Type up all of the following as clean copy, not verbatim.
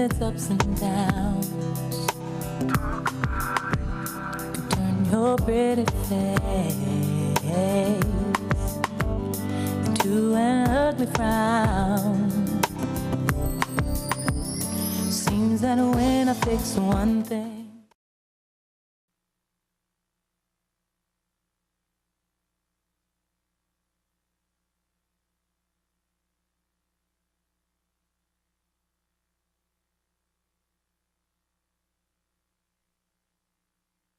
its ups and downs. Turn your pretty face into an ugly frown. Seems that when I fix one thing.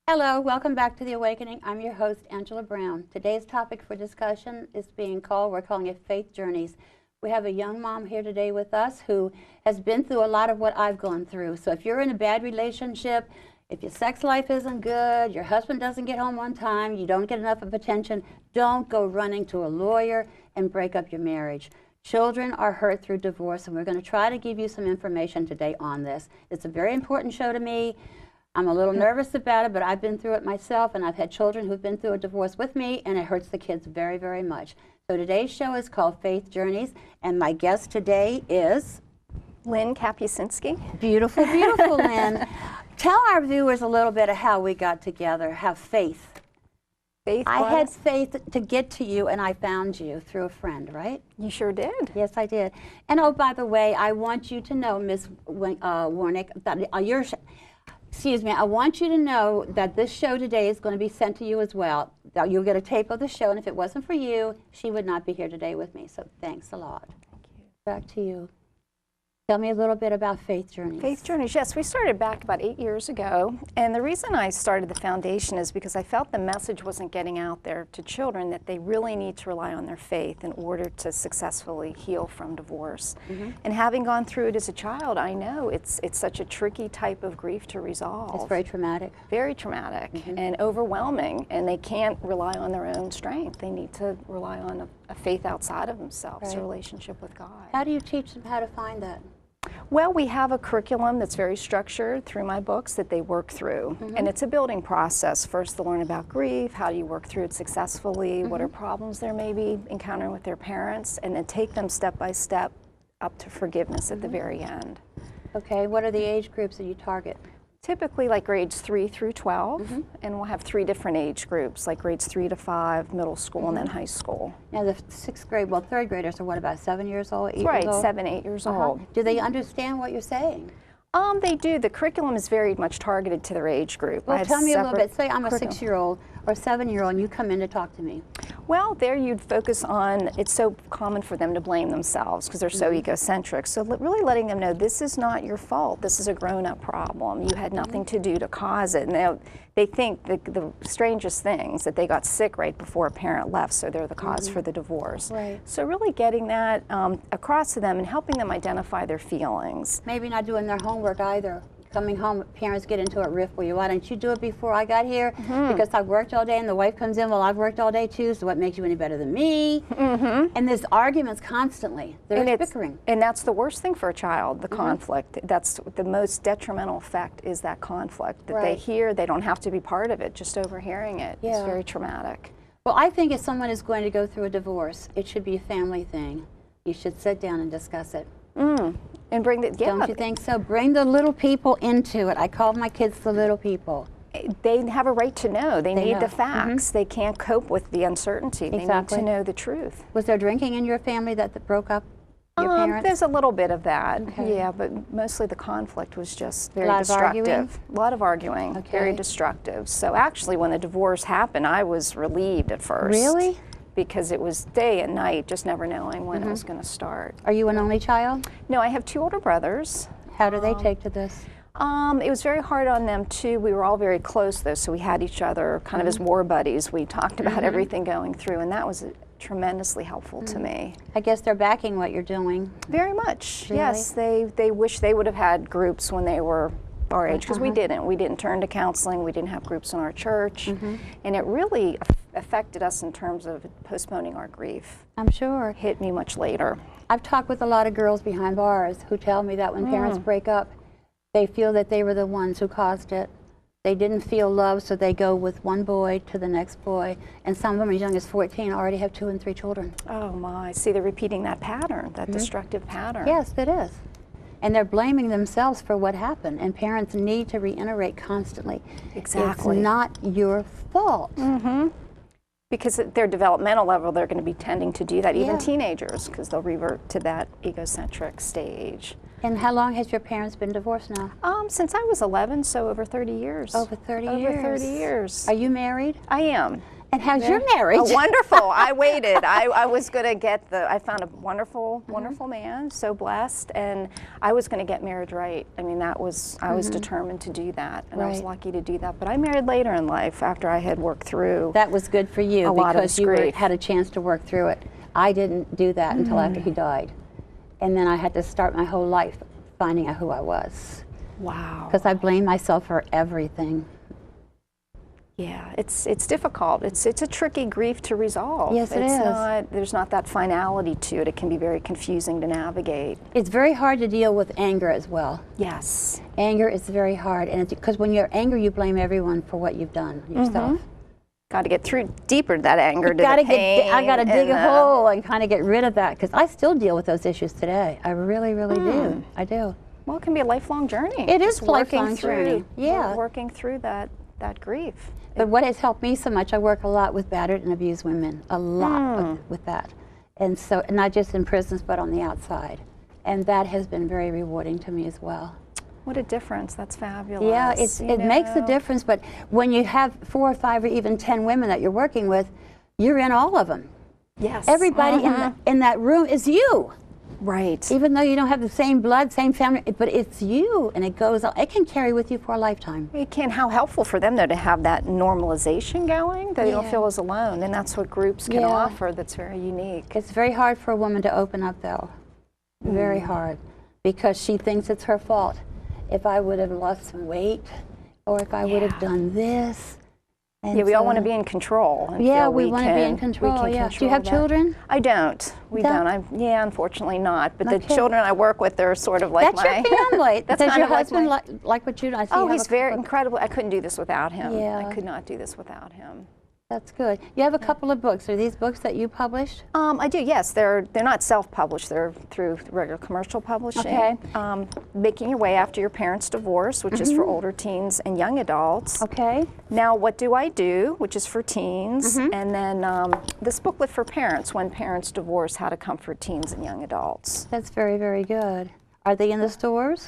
Hello, welcome back to The Awakening. I'm your host, Angela Brown. Today's topic for discussion is we're calling it Faith Journeys. We have a young mom here today with us who has been through a lot of what I've gone through. So if you're in a bad relationship, if your sex life isn't good, your husband doesn't get home on time, you don't get enough of attention, don't go running to a lawyer and break up your marriage. Children are hurt through divorce, and we're going to try to give you some information today on this. It's a very important show to me. I'm a little nervous about it, but I've been through it myself, and I've had children who've been through a divorce with me, and it hurts the kids very, very much. So today's show is called Faith Journeys, and my guest today is Lynn Kapusinski. Beautiful, beautiful, Lynn. Tell our viewers a little bit of how we got together, have faith. I had faith to get to you, and I found you through a friend, right? You sure did. Yes, I did. And oh, by the way, I want you to know, Miss Warnick, that I want you to know that this show today is going to be sent to you as well. You'll get a tape of the show, and if it wasn't for you, she would not be here today with me. So thanks a lot. Thank you. Back to you. Tell me a little bit about Faith Journeys. Faith Journeys, yes. We started back about 8 years ago. And the reason I started the foundation is because I felt the message wasn't getting out there to children that they really need to rely on their faith in order to successfully heal from divorce. And having gone through it as a child, I know it's such a tricky type of grief to resolve. It's very traumatic. Very traumatic and overwhelming. And they can't rely on their own strength. They need to rely on a faith outside of themselves, a relationship with God. How do you teach them how to find that? Well, we have a curriculum that's very structured through my books that they work through. And it's a building process. First, to learn about grief, how do you work through it successfully, what are problems they may be encountering with their parents, and then take them step by step up to forgiveness at the very end. Okay, what are the age groups that you target? Typically like grades 3 through 12, and we'll have 3 different age groups, like grades 3 to 5, middle school, and then high school. Now the 6th grade, well, 3rd graders are what, about 7 years old, 8 Right, years old? 7, 8 years old. Do they understand what you're saying? They do. The curriculum is very much targeted to their age group. Well, tell me a little bit. Say I'm a 6-year-old or 7-year-old and you come in to talk to me. Well, there you'd focus on, it's so common for them to blame themselves because they're so egocentric. So really letting them know this is not your fault. This is a grown-up problem. You had nothing to do to cause it. And they think the strangest things, that they got sick right before a parent left, so they're the cause for the divorce. Right. So really getting that across to them and helping them identify their feelings. Maybe not doing their homework either. Coming home, parents get into a rift with you. Why didn't you do it before I got here? Because I've worked all day, and the wife comes in, well, I've worked all day too, so what makes you any better than me? And there's arguments constantly. There's bickering. And that's the worst thing for a child, the conflict. That's the most detrimental effect, is that conflict. That they hear, they don't have to be part of it, just overhearing it. It's very traumatic. Well, I think if someone is going to go through a divorce, it should be a family thing. You should sit down and discuss it. And bring the, Don't you think so? Bring the little people into it. I call my kids the little people. They have a right to know. They need the facts. They can't cope with the uncertainty. They need to know the truth. Was there drinking in your family that broke up your parents? There's a little bit of that, yeah, but mostly the conflict was just very destructive. A lot of arguing, very destructive. So actually when the divorce happened, I was relieved at first. Really? Because it was day and night, just never knowing when it was going to start. Are you an only child? No, I have 2 older brothers. How do they take to this? It was very hard on them too. We were all very close though, so we had each other kind of as war buddies. We talked about everything going through, and that was tremendously helpful to me. I guess they're backing what you're doing. Very much, Really? yes. They wish they would have had groups when they were our age, because we didn't. We didn't turn to counseling. We didn't have groups in our church, and it really affected us in terms of postponing our grief. I'm sure. Hit me much later. I've talked with a lot of girls behind bars who tell me that when parents break up, they feel that they were the ones who caused it. They didn't feel love, so they go with one boy to the next boy, and some of them as young as 14 already have 2 and 3 children. Oh my, see, they're repeating that pattern, that destructive pattern. Yes, it is. and they're blaming themselves for what happened. And parents need to reiterate constantly, Exactly. it's not your fault. Because at their developmental level, they're going to be tending to do that, even Yeah. teenagers, because they'll revert to that egocentric stage. And how long has your parents been divorced now? Since I was 11, so over 30 years. Over 30 years. Over 30 years. Are you married? I am. And how's your marriage? Oh, wonderful. I waited. I was going to get I found a wonderful, wonderful man, so blessed, and I was going to get married right. I mean, I was determined to do that, and I was Right. lucky to do that. But I married later in life after I had worked through That was good for you a lot of because this you grief. had a chance to work through it. I didn't do that until after he died. And then I had to start my whole life finding out who I was. Wow. Because I blamed myself for everything. Yeah, it's difficult. It's a tricky grief to resolve. Yes, it is. There's not that finality to it. It can be very confusing to navigate. It's very hard to deal with anger as well. Yes. Anger is very hard, and it's because when you're angry, you blame everyone for what you've done yourself. Got to get through deeper to that anger, to Gotta the pain. I got to dig a and, hole and kind of get rid of that because I still deal with those issues today. I really, really do. I do. Well, it can be a lifelong journey. It is Just a lifelong working journey. through- Yeah. Working through that grief. But what has helped me so much, I work a lot with battered and abused women, a lot with that. And so, not just in prisons, but on the outside. And that has been very rewarding to me as well. What a difference. That's fabulous. Yeah, it makes a know. difference, but when you have 4 or 5 or even 10 women that you're working with, you're in all of them. Yes. Everybody in that room is you. Right. Even though you don't have the same blood, same family, but it's you, and it goes on. It can carry with you for a lifetime. It can. How helpful for them, though, to have that normalization going, that they don't Yeah. feel as alone. And that's what groups can Yeah. offer that's very unique. It's very hard for a woman to open up, though. Very hard, because she thinks it's her fault. If I would have lost some weight, or if I would have done this. And Yeah, we all so- want to be in control. And Yeah, feel we want to be in we control. can Yeah. Do you control have that. children? I don't. We Don't? don't. Yeah, unfortunately not. But the Okay. children I work with, they're sort of like That's my your family. That's Does kind your of like husband my- like what you do? I see you Oh, have he's a very couple- incredible. I couldn't do this without him. Yeah. I could not do this without him. That's good. You have a couple of books. Are these books that you published? I do, yes. They're not self-published. They're through regular commercial publishing. Okay. Making Your Way After Your Parents' Divorce, which is for older teens and young adults. Okay. Now, What Do I Do, which is for teens. And then this booklet for parents, When Parents Divorce, How to Comfort Teens and Young Adults. That's very, very good. Are they in the stores?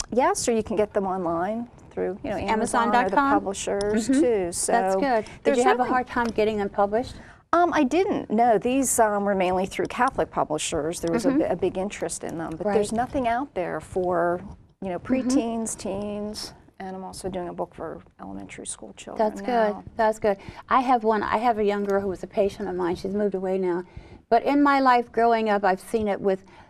Yes, or you can get them online through Amazon or the Amazon.com? publishers too. So That's good. Did there's you have a really- hard time getting them published? I didn't. No, these were mainly through Catholic publishers. There was a big interest in them, but there's Right. nothing out there for preteens, teens, and I'm also doing a book for elementary school children. That's good. now. That's good. I have one. I have a young girl who was a patient of mine. She's moved away now. But in my life growing up, I've seen it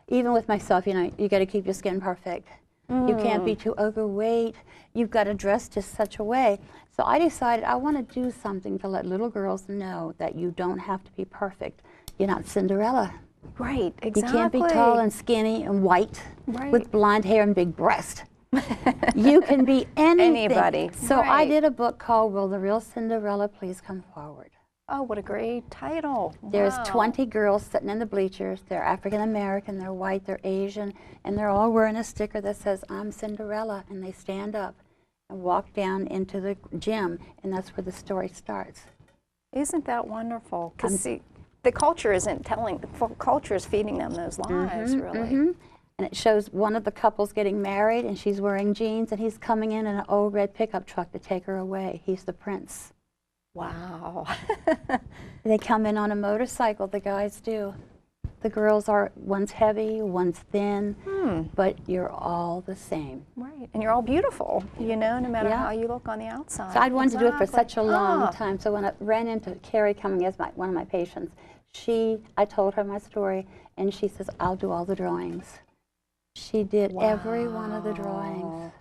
even with myself, you got to keep your skin perfect. You can't be too overweight. You've got to dress just such a way. So I decided I want to do something to let little girls know that you don't have to be perfect. You're not Cinderella. Right, You exactly. can't be tall and skinny and white Right. with blonde hair and big breasts. You can be anything. Anybody. So I Right. did a book called Will the Real Cinderella Please Come Forward? Oh, what a great title. There's Wow. 20 girls sitting in the bleachers. They're African American, they're white, they're Asian, and they're all wearing a sticker that says, I'm Cinderella. And they stand up and walk down into the gym, and that's where the story starts. Isn't that wonderful? Because the culture isn't telling, the culture is feeding them those lies, really. And it shows one of the couples getting married, and she's wearing jeans, and he's coming in an old red pickup truck to take her away. He's the prince. Wow. They come in on a motorcycle, the guys do. The girls are, one's heavy, one's thin, but you're all the same. Right, and you're all beautiful, no matter Yeah. how you look on the outside. So I'd wanted to do it for such a long Ah. time. So when I ran into Carrie coming as one of my patients, I told her my story, and she says, I'll do all the drawings. She did every one of the drawings.